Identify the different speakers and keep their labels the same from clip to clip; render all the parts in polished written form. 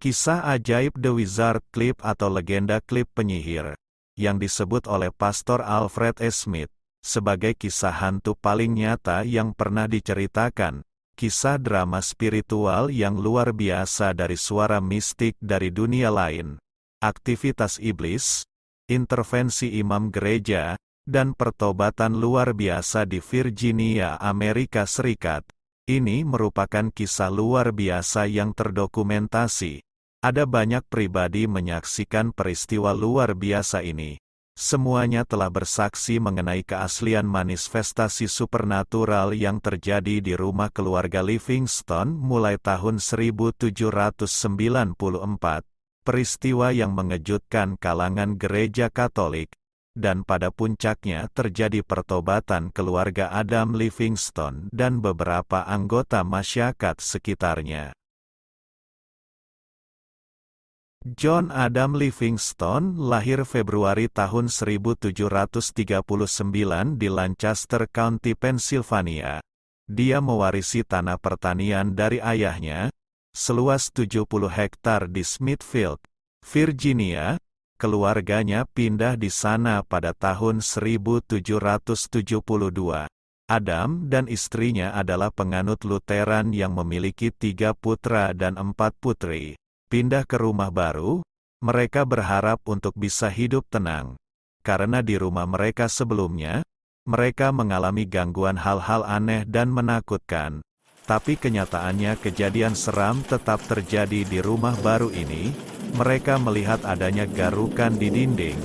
Speaker 1: Kisah ajaib The Wizard Clip atau legenda klip penyihir, yang disebut oleh Pastor Alfred E. Smith sebagai kisah hantu paling nyata yang pernah diceritakan, kisah drama spiritual yang luar biasa dari suara mistik dari dunia lain, aktivitas iblis, intervensi imam gereja, dan pertobatan luar biasa di Virginia, Amerika Serikat. Ini merupakan kisah luar biasa yang terdokumentasi. Ada banyak pribadi menyaksikan peristiwa luar biasa ini. Semuanya telah bersaksi mengenai keaslian manifestasi supernatural yang terjadi di rumah keluarga Livingston mulai tahun 1794. Peristiwa yang mengejutkan kalangan gereja Katolik, dan pada puncaknya terjadi pertobatan keluarga Adam Livingston dan beberapa anggota masyarakat sekitarnya. John Adam Livingston lahir Februari tahun 1739 di Lancaster County, Pennsylvania. Dia mewarisi tanah pertanian dari ayahnya, seluas 70 hektar di Smithfield, Virginia. Keluarganya pindah di sana pada tahun 1772. Adam dan istrinya adalah penganut Lutheran yang memiliki 3 putra dan 4 putri. Pindah ke rumah baru, mereka berharap untuk bisa hidup tenang. Karena di rumah mereka sebelumnya, mereka mengalami gangguan hal-hal aneh dan menakutkan. Tapi kenyataannya kejadian seram tetap terjadi di rumah baru ini. Mereka melihat adanya garukan di dinding.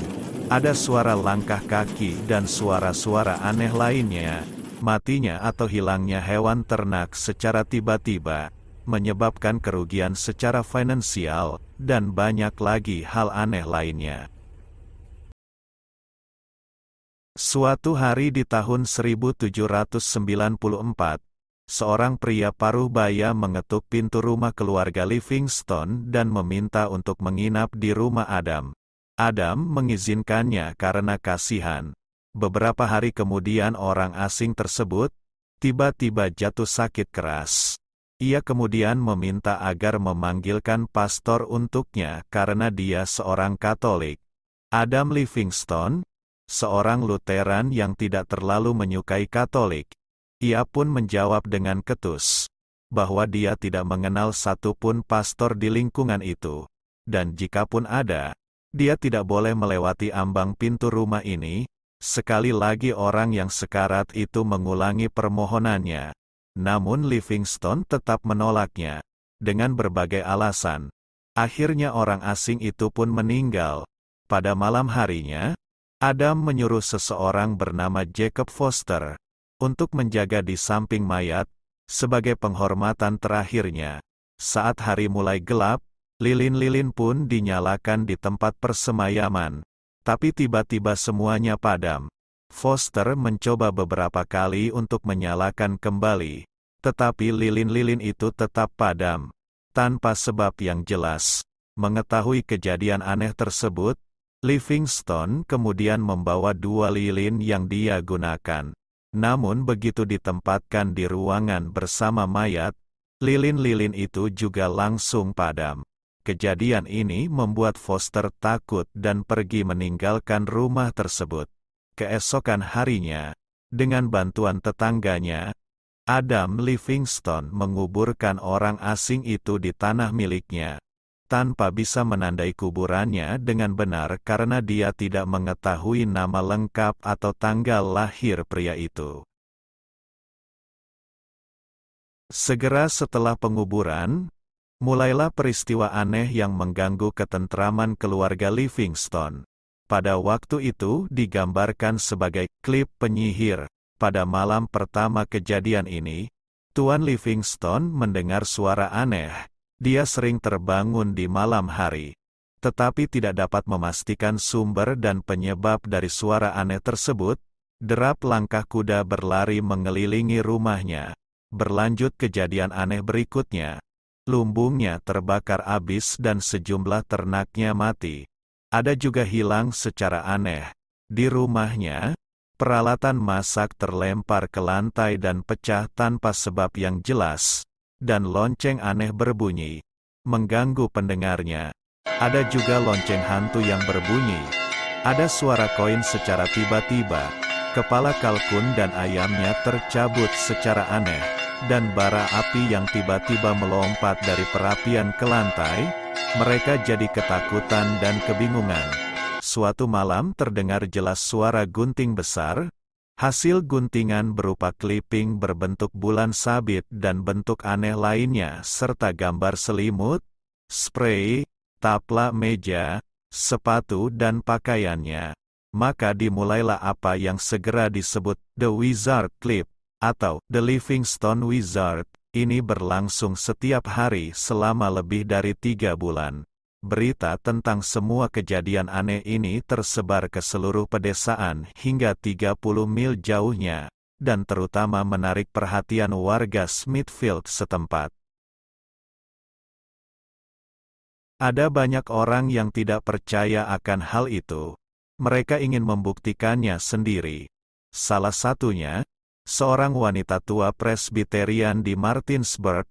Speaker 1: Ada suara langkah kaki dan suara-suara aneh lainnya. Matinya atau hilangnya hewan ternak secara tiba-tiba menyebabkan kerugian secara finansial, dan banyak lagi hal aneh lainnya. Suatu hari di tahun 1794, seorang pria paruh baya mengetuk pintu rumah keluarga Livingston dan meminta untuk menginap di rumah Adam. Adam mengizinkannya karena kasihan. Beberapa hari kemudian orang asing tersebut tiba-tiba jatuh sakit keras. Ia kemudian meminta agar memanggilkan pastor untuknya karena dia seorang Katolik. Adam Livingston, seorang Lutheran yang tidak terlalu menyukai Katolik, ia pun menjawab dengan ketus bahwa dia tidak mengenal satupun pastor di lingkungan itu, dan jikapun ada, dia tidak boleh melewati ambang pintu rumah ini. Sekali lagi orang yang sekarat itu mengulangi permohonannya. Namun Livingston tetap menolaknya, dengan berbagai alasan. Akhirnya orang asing itu pun meninggal. Pada malam harinya, Adam menyuruh seseorang bernama Jacob Foster untuk menjaga di samping mayat, sebagai penghormatan terakhirnya. Saat hari mulai gelap, lilin-lilin pun dinyalakan di tempat persemayaman. Tapi tiba-tiba semuanya padam. Foster mencoba beberapa kali untuk menyalakan kembali, tetapi lilin-lilin itu tetap padam, tanpa sebab yang jelas. Mengetahui kejadian aneh tersebut, Livingston kemudian membawa 2 lilin yang dia gunakan. Namun begitu ditempatkan di ruangan bersama mayat, lilin-lilin itu juga langsung padam. Kejadian ini membuat Foster takut dan pergi meninggalkan rumah tersebut. Keesokan harinya, dengan bantuan tetangganya, Adam Livingston menguburkan orang asing itu di tanah miliknya, tanpa bisa menandai kuburannya dengan benar karena dia tidak mengetahui nama lengkap atau tanggal lahir pria itu. Segera setelah penguburan, mulailah peristiwa aneh yang mengganggu ketentraman keluarga Livingston. Pada waktu itu digambarkan sebagai klip penyihir. Pada malam pertama kejadian ini, Tuan Livingston mendengar suara aneh. Dia sering terbangun di malam hari, tetapi tidak dapat memastikan sumber dan penyebab dari suara aneh tersebut. Derap langkah kuda berlari mengelilingi rumahnya. Berlanjut kejadian aneh berikutnya. Lumbungnya terbakar habis dan sejumlah ternaknya mati. Ada juga hilang secara aneh. Di rumahnya, peralatan masak terlempar ke lantai dan pecah tanpa sebab yang jelas, dan lonceng aneh berbunyi. mengganggu pendengarnya. Ada juga lonceng hantu yang berbunyi. Ada suara koin secara tiba-tiba. Kepala kalkun dan ayamnya tercabut secara aneh. Dan bara api yang tiba-tiba melompat dari perapian ke lantai. Mereka jadi ketakutan dan kebingungan. Suatu malam terdengar jelas suara gunting besar. Hasil guntingan berupa clipping berbentuk bulan sabit dan bentuk aneh lainnya serta gambar selimut, spray, taplak meja, sepatu dan pakaiannya. Maka dimulailah apa yang segera disebut The Wizard Clip, atau The Livingstone Wizard. Ini berlangsung setiap hari selama lebih dari 3 bulan. Berita tentang semua kejadian aneh ini tersebar ke seluruh pedesaan hingga 30 mil jauhnya, dan terutama menarik perhatian warga Smithfield setempat. Ada banyak orang yang tidak percaya akan hal itu. Mereka ingin membuktikannya sendiri. Salah satunya, seorang wanita tua Presbyterian di Martinsburg,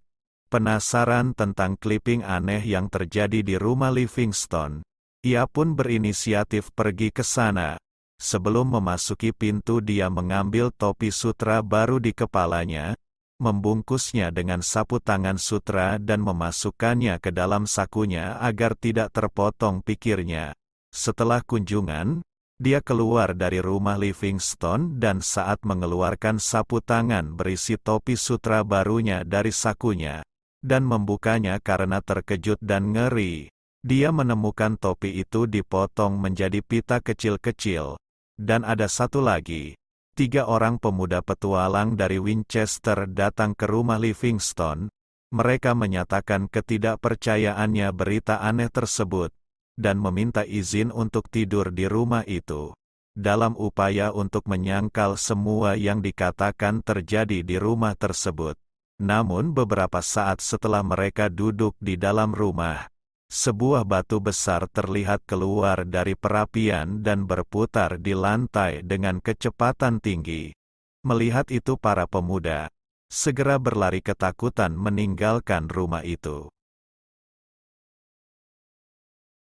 Speaker 1: penasaran tentang clipping aneh yang terjadi di rumah Livingstone. Ia pun berinisiatif pergi ke sana. Sebelum memasuki pintu dia mengambil topi sutra baru di kepalanya, membungkusnya dengan sapu tangan sutra dan memasukkannya ke dalam sakunya agar tidak terpotong pikirnya. Setelah kunjungan, dia keluar dari rumah Livingstone dan saat mengeluarkan sapu tangan berisi topi sutra barunya dari sakunya, dan membukanya karena terkejut dan ngeri, dia menemukan topi itu dipotong menjadi pita kecil-kecil. Dan ada satu lagi. 3 orang pemuda petualang dari Winchester datang ke rumah Livingstone. Mereka menyatakan ketidakpercayaannya berita aneh tersebut, dan meminta izin untuk tidur di rumah itu, dalam upaya untuk menyangkal semua yang dikatakan terjadi di rumah tersebut. Namun beberapa saat setelah mereka duduk di dalam rumah, sebuah batu besar terlihat keluar dari perapian dan berputar di lantai dengan kecepatan tinggi. Melihat itu para pemuda segera berlari ketakutan meninggalkan rumah itu.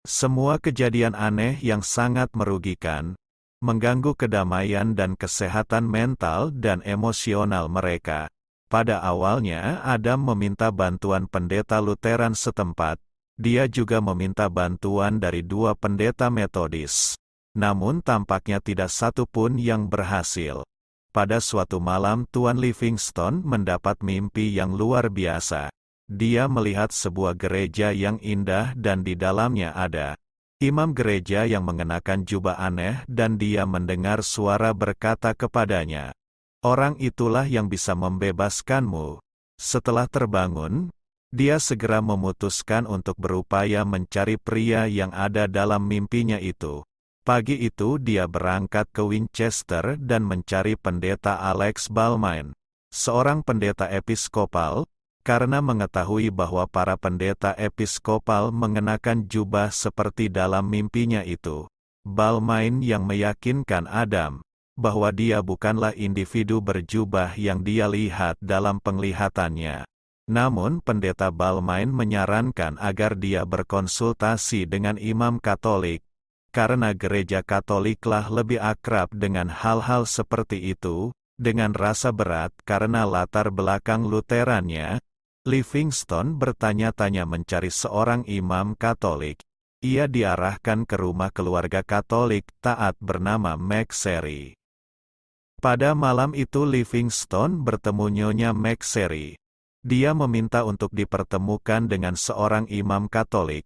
Speaker 1: Semua kejadian aneh yang sangat merugikan, mengganggu kedamaian dan kesehatan mental dan emosional mereka. Pada awalnya Adam meminta bantuan pendeta Lutheran setempat. Dia juga meminta bantuan dari 2 pendeta Metodis. Namun tampaknya tidak satu pun yang berhasil. Pada suatu malam Tuan Livingstone mendapat mimpi yang luar biasa. Dia melihat sebuah gereja yang indah dan di dalamnya ada imam gereja yang mengenakan jubah aneh dan dia mendengar suara berkata kepadanya, "Orang itulah yang bisa membebaskanmu." Setelah terbangun, dia segera memutuskan untuk berupaya mencari pria yang ada dalam mimpinya itu. Pagi itu dia berangkat ke Winchester dan mencari pendeta Alex Balmain, seorang pendeta episkopal, karena mengetahui bahwa para pendeta episkopal mengenakan jubah seperti dalam mimpinya itu. Balmain yang meyakinkan Adam bahwa dia bukanlah individu berjubah yang dia lihat dalam penglihatannya. Namun pendeta Balmain menyarankan agar dia berkonsultasi dengan imam Katolik, karena gereja Katoliklah lebih akrab dengan hal-hal seperti itu. Dengan rasa berat karena latar belakang Lutherannya, Livingstone bertanya-tanya mencari seorang imam Katolik. Ia diarahkan ke rumah keluarga Katolik taat bernama McSherry. Pada malam itu Livingstone bertemu Nyonya McSherry. Dia meminta untuk dipertemukan dengan seorang imam Katolik.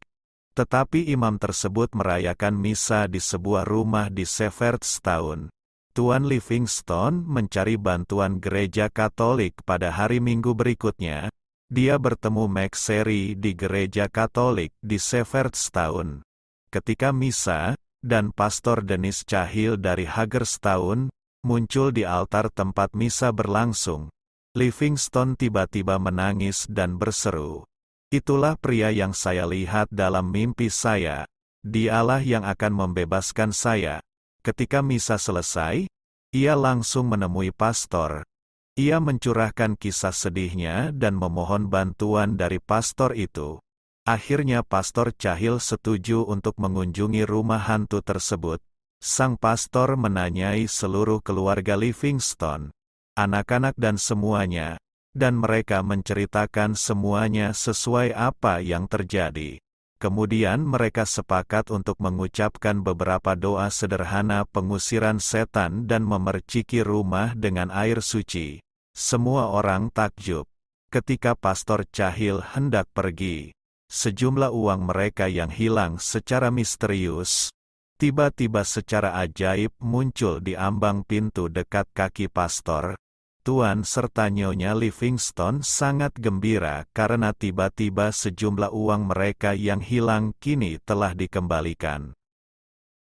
Speaker 1: Tetapi imam tersebut merayakan misa di sebuah rumah di Shepherdstown. Tuan Livingstone mencari bantuan gereja Katolik pada hari Minggu berikutnya. Dia bertemu McSherry di gereja Katolik di Shepherdstown. Ketika misa, dan Pastor Dennis Cahill dari Hagerstown muncul di altar tempat misa berlangsung, Livingstone tiba-tiba menangis dan berseru, "Itulah pria yang saya lihat dalam mimpi saya. Dialah yang akan membebaskan saya." Ketika misa selesai, ia langsung menemui pastor. Ia mencurahkan kisah sedihnya dan memohon bantuan dari pastor itu. Akhirnya Pastor Cahill setuju untuk mengunjungi rumah hantu tersebut. Sang pastor menanyai seluruh keluarga Livingston, anak-anak dan semuanya, dan mereka menceritakan semuanya sesuai apa yang terjadi. Kemudian mereka sepakat untuk mengucapkan beberapa doa sederhana pengusiran setan dan memerciki rumah dengan air suci. Semua orang takjub. Ketika Pastor Cahill hendak pergi, sejumlah uang mereka yang hilang secara misterius, tiba-tiba secara ajaib muncul di ambang pintu dekat kaki pastor. Tuan serta Nyonya Livingston sangat gembira karena tiba-tiba sejumlah uang mereka yang hilang kini telah dikembalikan.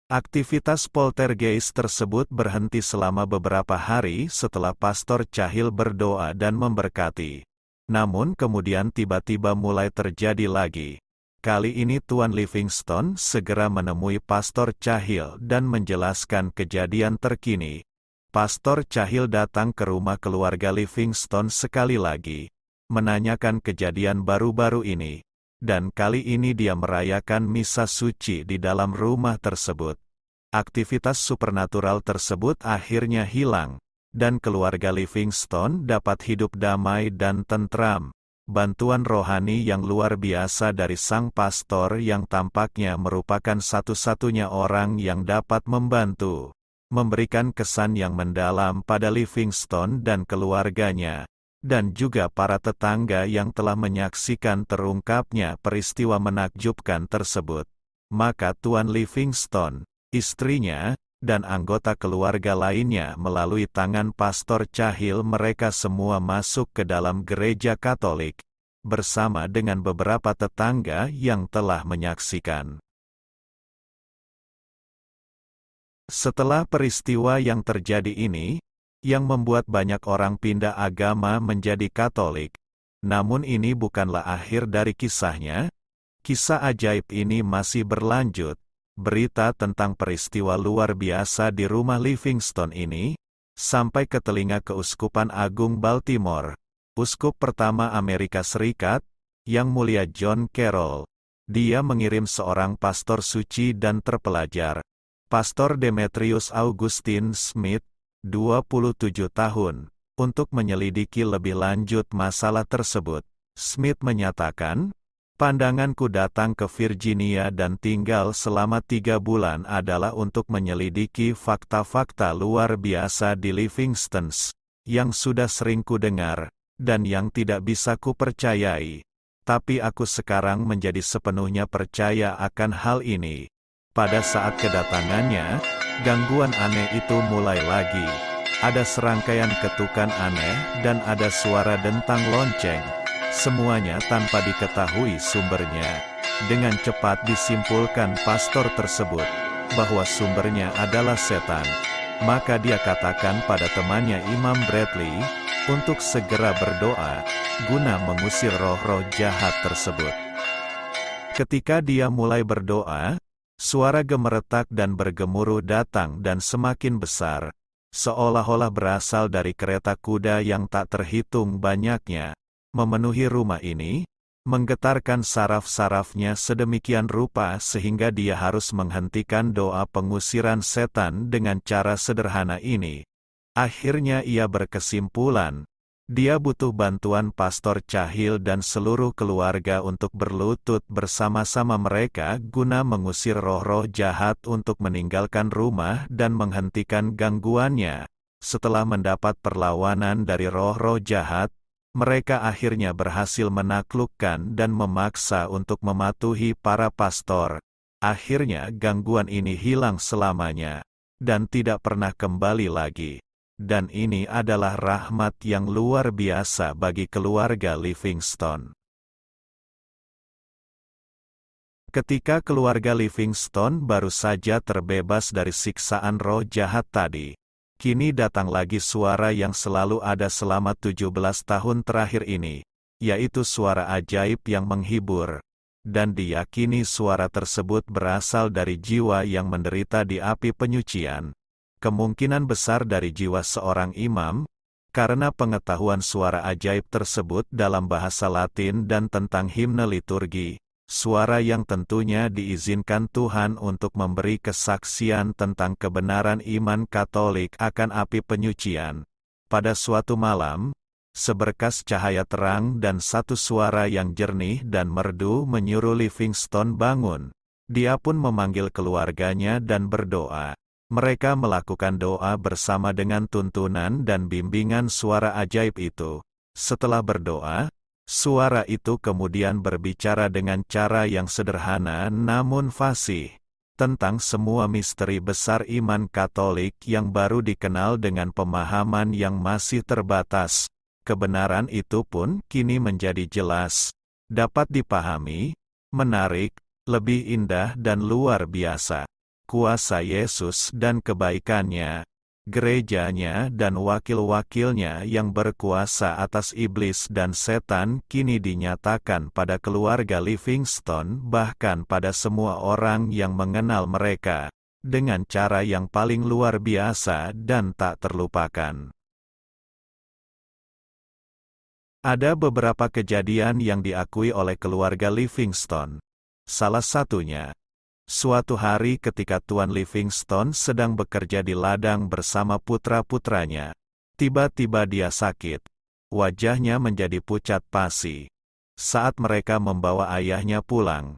Speaker 1: Aktivitas poltergeist tersebut berhenti selama beberapa hari setelah Pastor Cahill berdoa dan memberkati. Namun kemudian tiba-tiba mulai terjadi lagi. Kali ini Tuan Livingston segera menemui Pastor Cahill dan menjelaskan kejadian terkini. Pastor Cahill datang ke rumah keluarga Livingston sekali lagi, menanyakan kejadian baru-baru ini, dan kali ini dia merayakan misa suci di dalam rumah tersebut. Aktivitas supernatural tersebut akhirnya hilang, dan keluarga Livingston dapat hidup damai dan tentram. Bantuan rohani yang luar biasa dari sang pastor yang tampaknya merupakan satu-satunya orang yang dapat membantu, memberikan kesan yang mendalam pada Livingston dan keluarganya, dan juga para tetangga yang telah menyaksikan terungkapnya peristiwa menakjubkan tersebut. Maka Tuan Livingston, istrinya, dan anggota keluarga lainnya melalui tangan Pastor Cahill mereka semua masuk ke dalam gereja Katolik, bersama dengan beberapa tetangga yang telah menyaksikan. Setelah peristiwa yang terjadi ini, yang membuat banyak orang pindah agama menjadi Katolik, namun ini bukanlah akhir dari kisahnya. Kisah ajaib ini masih berlanjut. Berita tentang peristiwa luar biasa di rumah Livingston ini, sampai ke telinga Keuskupan Agung Baltimore, Uskup pertama Amerika Serikat, Yang Mulia John Carroll. Dia mengirim seorang pastor suci dan terpelajar, Pastor Demetrius Augustine Smith, 27 tahun, untuk menyelidiki lebih lanjut masalah tersebut. Smith menyatakan, "Pandanganku datang ke Virginia dan tinggal selama 3 bulan adalah untuk menyelidiki fakta-fakta luar biasa di Livingston, yang sudah sering kudengar, dan yang tidak bisa kupercayai. Tapi aku sekarang menjadi sepenuhnya percaya akan hal ini." Pada saat kedatangannya, gangguan aneh itu mulai lagi. Ada serangkaian ketukan aneh dan ada suara dentang lonceng. Semuanya tanpa diketahui sumbernya. Dengan cepat disimpulkan pastor tersebut bahwa sumbernya adalah setan. Maka dia katakan pada temannya Imam Bradley untuk segera berdoa guna mengusir roh-roh jahat tersebut. Ketika dia mulai berdoa, suara gemeretak dan bergemuruh datang dan semakin besar, seolah-olah berasal dari kereta kuda yang tak terhitung banyaknya, memenuhi rumah ini, menggetarkan saraf-sarafnya sedemikian rupa sehingga dia harus menghentikan doa pengusiran setan dengan cara sederhana ini. Akhirnya ia berkesimpulan, dia butuh bantuan Pastor Cahill dan seluruh keluarga untuk berlutut bersama-sama mereka guna mengusir roh-roh jahat untuk meninggalkan rumah dan menghentikan gangguannya. Setelah mendapat perlawanan dari roh-roh jahat, mereka akhirnya berhasil menaklukkan dan memaksa untuk mematuhi para pastor. Akhirnya gangguan ini hilang selamanya, dan tidak pernah kembali lagi. Dan ini adalah rahmat yang luar biasa bagi keluarga Livingston. Ketika keluarga Livingston baru saja terbebas dari siksaan roh jahat tadi, kini datang lagi suara yang selalu ada selama 17 tahun terakhir ini, yaitu suara ajaib yang menghibur, dan diyakini suara tersebut berasal dari jiwa yang menderita di api penyucian. Kemungkinan besar dari jiwa seorang imam, karena pengetahuan suara ajaib tersebut dalam bahasa Latin dan tentang himne liturgi. suara yang tentunya diizinkan Tuhan untuk memberi kesaksian tentang kebenaran iman Katolik akan api penyucian. Pada suatu malam, seberkas cahaya terang dan satu suara yang jernih dan merdu menyuruh Livingstone bangun. Dia pun memanggil keluarganya dan berdoa. Mereka melakukan doa bersama dengan tuntunan dan bimbingan suara ajaib itu. Setelah berdoa, suara itu kemudian berbicara dengan cara yang sederhana namun fasih, tentang semua misteri besar iman Katolik yang baru dikenal dengan pemahaman yang masih terbatas. Kebenaran itu pun kini menjadi jelas, dapat dipahami, menarik, lebih indah dan luar biasa. Kuasa Yesus dan kebaikannya, gerejanya dan wakil-wakilnya yang berkuasa atas iblis dan setan kini dinyatakan pada keluarga Livingstone bahkan pada semua orang yang mengenal mereka, dengan cara yang paling luar biasa dan tak terlupakan. Ada beberapa kejadian yang diakui oleh keluarga Livingstone. Salah satunya, suatu hari ketika Tuan Livingstone sedang bekerja di ladang bersama putra-putranya, tiba-tiba dia sakit. Wajahnya menjadi pucat pasi. Saat mereka membawa ayahnya pulang,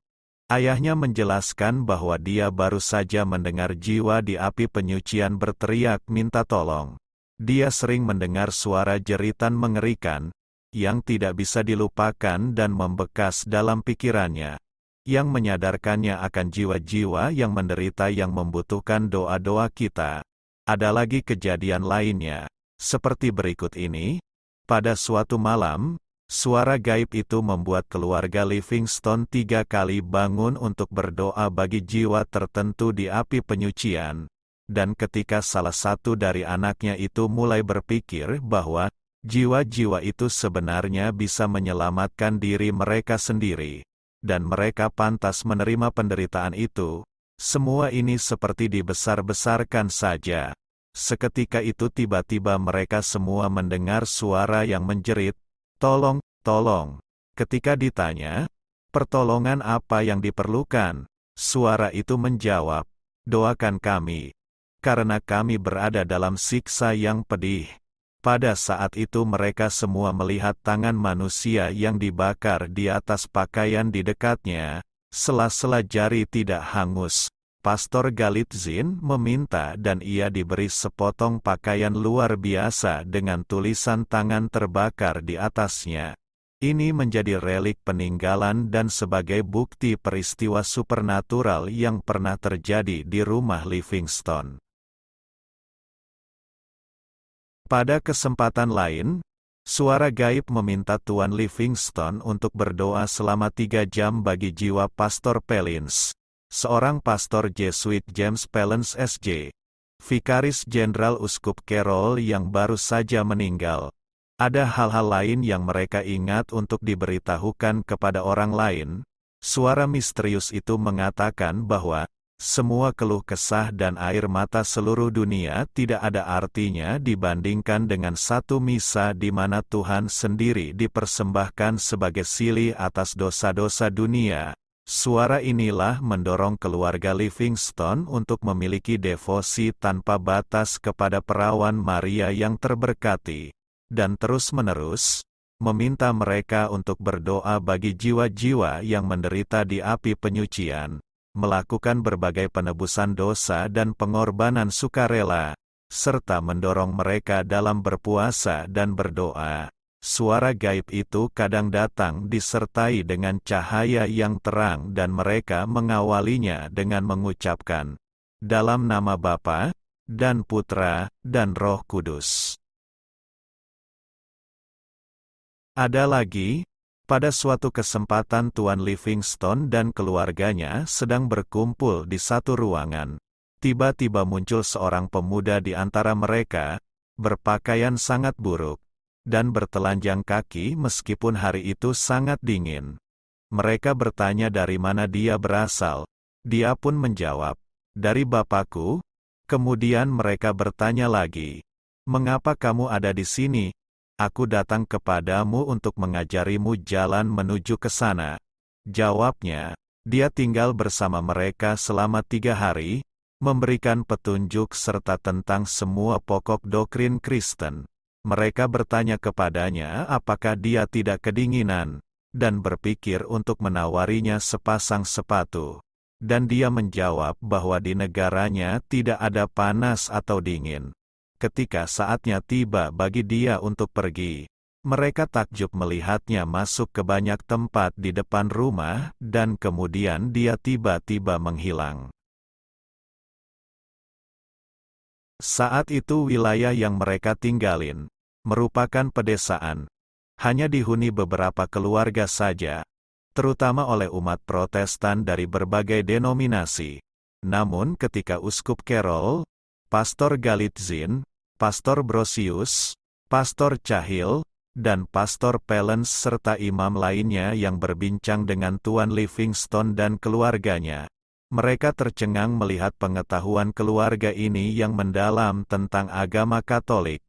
Speaker 1: ayahnya menjelaskan bahwa dia baru saja mendengar jiwa di api penyucian berteriak minta tolong. Dia sering mendengar suara jeritan mengerikan, yang tidak bisa dilupakan dan membekas dalam pikirannya, yang menyadarkannya akan jiwa-jiwa yang menderita yang membutuhkan doa-doa kita. Ada lagi kejadian lainnya, seperti berikut ini. Pada suatu malam, suara gaib itu membuat keluarga Livingstone 3 kali bangun untuk berdoa bagi jiwa tertentu di api penyucian. Dan ketika salah satu dari anaknya itu mulai berpikir bahwa jiwa-jiwa itu sebenarnya bisa menyelamatkan diri mereka sendiri, dan mereka pantas menerima penderitaan itu, semua ini seperti dibesar-besarkan saja. Seketika itu tiba-tiba mereka semua mendengar suara yang menjerit, "Tolong, tolong." Ketika ditanya, "Pertolongan apa yang diperlukan?" Suara itu menjawab, "Doakan kami, karena kami berada dalam siksa yang pedih." Pada saat itu mereka semua melihat tangan manusia yang dibakar di atas pakaian di dekatnya, sela-sela jari tidak hangus. Pastor Galitzin meminta dan ia diberi sepotong pakaian luar biasa dengan tulisan tangan terbakar di atasnya. Ini menjadi relik peninggalan dan sebagai bukti peristiwa supernatural yang pernah terjadi di rumah Livingstone. Pada kesempatan lain, suara gaib meminta Tuan Livingstone untuk berdoa selama 3 jam bagi jiwa Pastor Pellins, seorang pastor Jesuit James Pellins S.J., Vikaris Jenderal Uskup Carroll yang baru saja meninggal. Ada hal-hal lain yang mereka ingat untuk diberitahukan kepada orang lain. Suara misterius itu mengatakan bahwa semua keluh kesah dan air mata seluruh dunia tidak ada artinya dibandingkan dengan satu misa di mana Tuhan sendiri dipersembahkan sebagai silih atas dosa-dosa dunia. Suara inilah mendorong keluarga Livingstone untuk memiliki devosi tanpa batas kepada perawan Maria yang terberkati, dan terus-menerus meminta mereka untuk berdoa bagi jiwa-jiwa yang menderita di api penyucian, melakukan berbagai penebusan dosa dan pengorbanan sukarela, serta mendorong mereka dalam berpuasa dan berdoa. Suara gaib itu kadang datang disertai dengan cahaya yang terang dan mereka mengawalinya dengan mengucapkan, "Dalam nama Bapa, dan Putra, dan Roh Kudus." Ada lagi, pada suatu kesempatan Tuan Livingstone dan keluarganya sedang berkumpul di satu ruangan. Tiba-tiba muncul seorang pemuda di antara mereka, berpakaian sangat buruk, dan bertelanjang kaki meskipun hari itu sangat dingin. Mereka bertanya dari mana dia berasal. Dia pun menjawab, "Dari Bapakku." Kemudian mereka bertanya lagi, "Mengapa kamu ada di sini?" "Aku datang kepadamu untuk mengajarimu jalan menuju ke sana." Jawabnya, dia tinggal bersama mereka selama 3 hari, memberikan petunjuk serta tentang semua pokok doktrin Kristen. Mereka bertanya kepadanya apakah dia tidak kedinginan, dan berpikir untuk menawarinya sepasang sepatu. Dan dia menjawab bahwa di negaranya tidak ada panas atau dingin. Ketika saatnya tiba bagi dia untuk pergi, mereka takjub melihatnya masuk ke banyak tempat di depan rumah, dan kemudian dia tiba-tiba menghilang. Saat itu wilayah yang mereka tinggalin merupakan pedesaan. Hanya dihuni beberapa keluarga saja, terutama oleh umat Protestan dari berbagai denominasi. Namun ketika Uskup Carroll, Pastor Galitzin, Pastor Brosius, Pastor Cahill, dan Pastor Pelens serta imam lainnya yang berbincang dengan Tuan Livingstone dan keluarganya, mereka tercengang melihat pengetahuan keluarga ini yang mendalam tentang agama Katolik.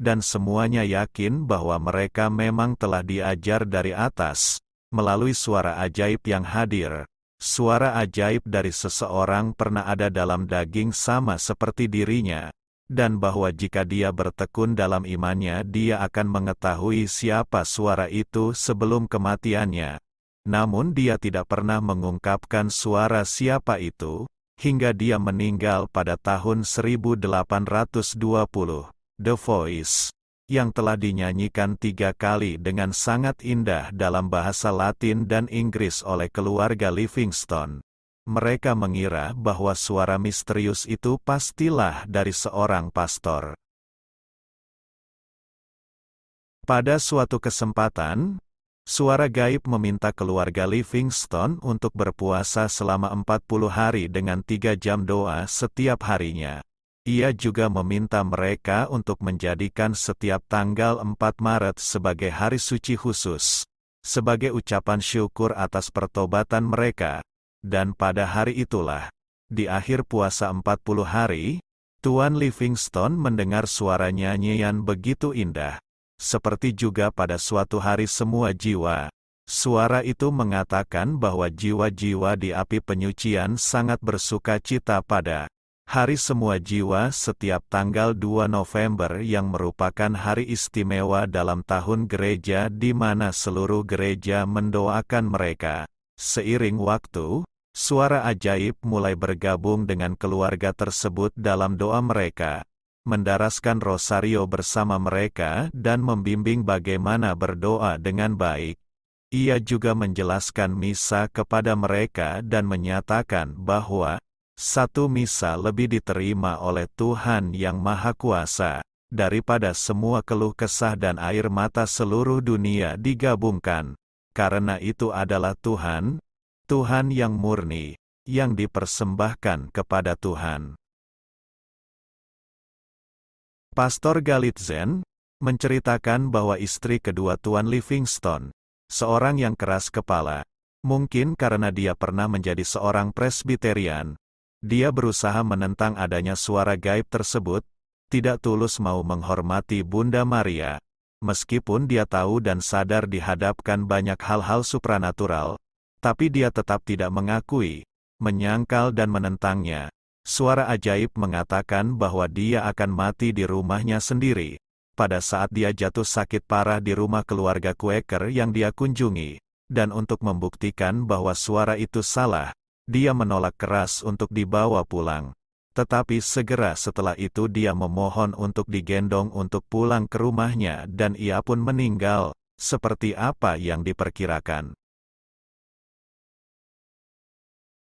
Speaker 1: Dan semuanya yakin bahwa mereka memang telah diajar dari atas, melalui suara ajaib yang hadir. Suara ajaib dari seseorang pernah ada dalam daging sama seperti dirinya, dan bahwa jika dia bertekun dalam imannya dia akan mengetahui siapa suara itu sebelum kematiannya. Namun dia tidak pernah mengungkapkan suara siapa itu, hingga dia meninggal pada tahun 1820. The Voice, yang telah dinyanyikan 3 kali dengan sangat indah dalam bahasa Latin dan Inggris oleh keluarga Livingstone. Mereka mengira bahwa suara misterius itu pastilah dari seorang pastor. Pada suatu kesempatan, suara gaib meminta keluarga Livingstone untuk berpuasa selama 40 hari dengan 3 jam doa setiap harinya. Ia juga meminta mereka untuk menjadikan setiap tanggal 4 Maret sebagai hari suci khusus, sebagai ucapan syukur atas pertobatan mereka. Dan pada hari itulah, di akhir puasa 40 hari, Tuan Livingstone mendengar suara nyanyian begitu indah. Seperti juga pada suatu hari semua jiwa, suara itu mengatakan bahwa jiwa-jiwa di api penyucian sangat bersuka cita pada Hari Semua Jiwa setiap tanggal 2 November yang merupakan hari istimewa dalam tahun gereja di mana seluruh gereja mendoakan mereka. Seiring waktu, suara ajaib mulai bergabung dengan keluarga tersebut dalam doa mereka, mendaraskan rosario bersama mereka dan membimbing bagaimana berdoa dengan baik. Ia juga menjelaskan misa kepada mereka dan menyatakan bahwa satu misa lebih diterima oleh Tuhan Yang Maha Kuasa, daripada semua keluh kesah dan air mata seluruh dunia digabungkan. Karena itu adalah Tuhan, Tuhan yang murni, yang dipersembahkan kepada Tuhan. Pastor Galitzin menceritakan bahwa istri kedua Tuan Livingstone, seorang yang keras kepala, mungkin karena dia pernah menjadi seorang presbiterian, dia berusaha menentang adanya suara gaib tersebut, tidak tulus mau menghormati Bunda Maria. Meskipun dia tahu dan sadar dihadapkan banyak hal-hal supranatural, tapi dia tetap tidak mengakui, menyangkal dan menentangnya. Suara ajaib mengatakan bahwa dia akan mati di rumahnya sendiri, pada saat dia jatuh sakit parah di rumah keluarga Quaker yang dia kunjungi. Dan untuk membuktikan bahwa suara itu salah, dia menolak keras untuk dibawa pulang. Tetapi segera setelah itu dia memohon untuk digendong untuk pulang ke rumahnya dan ia pun meninggal, seperti apa yang diperkirakan.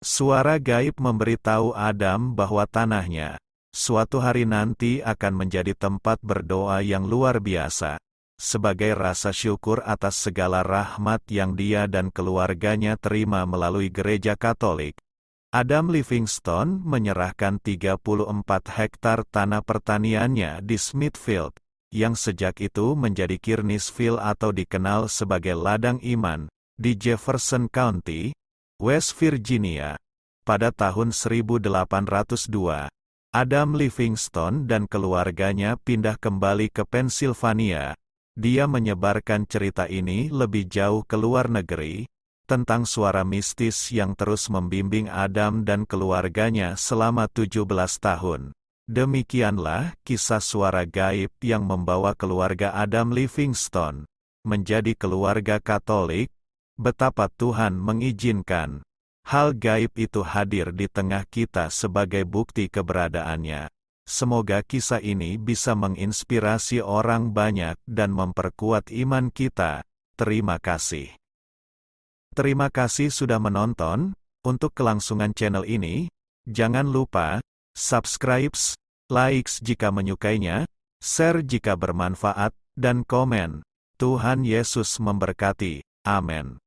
Speaker 1: Suara gaib memberitahu Adam bahwa tanahnya, suatu hari nanti akan menjadi tempat berdoa yang luar biasa. Sebagai rasa syukur atas segala rahmat yang dia dan keluarganya terima melalui gereja Katolik, Adam Livingstone menyerahkan 34 hektar tanah pertaniannya di Smithfield, yang sejak itu menjadi Kearneysville atau dikenal sebagai Ladang Iman, di Jefferson County, West Virginia. Pada tahun 1802, Adam Livingstone dan keluarganya pindah kembali ke Pennsylvania. Dia menyebarkan cerita ini lebih jauh ke luar negeri, tentang suara mistis yang terus membimbing Adam dan keluarganya selama 17 tahun. Demikianlah kisah suara gaib yang membawa keluarga Adam Livingstone menjadi keluarga Katolik. Betapa Tuhan mengizinkan hal gaib itu hadir di tengah kita sebagai bukti keberadaannya. Semoga kisah ini bisa menginspirasi orang banyak dan memperkuat iman kita. Terima kasih. Terima kasih sudah menonton. Untuk kelangsungan channel ini, jangan lupa subscribe, like jika menyukainya, share jika bermanfaat, dan komen. Tuhan Yesus memberkati. Amin.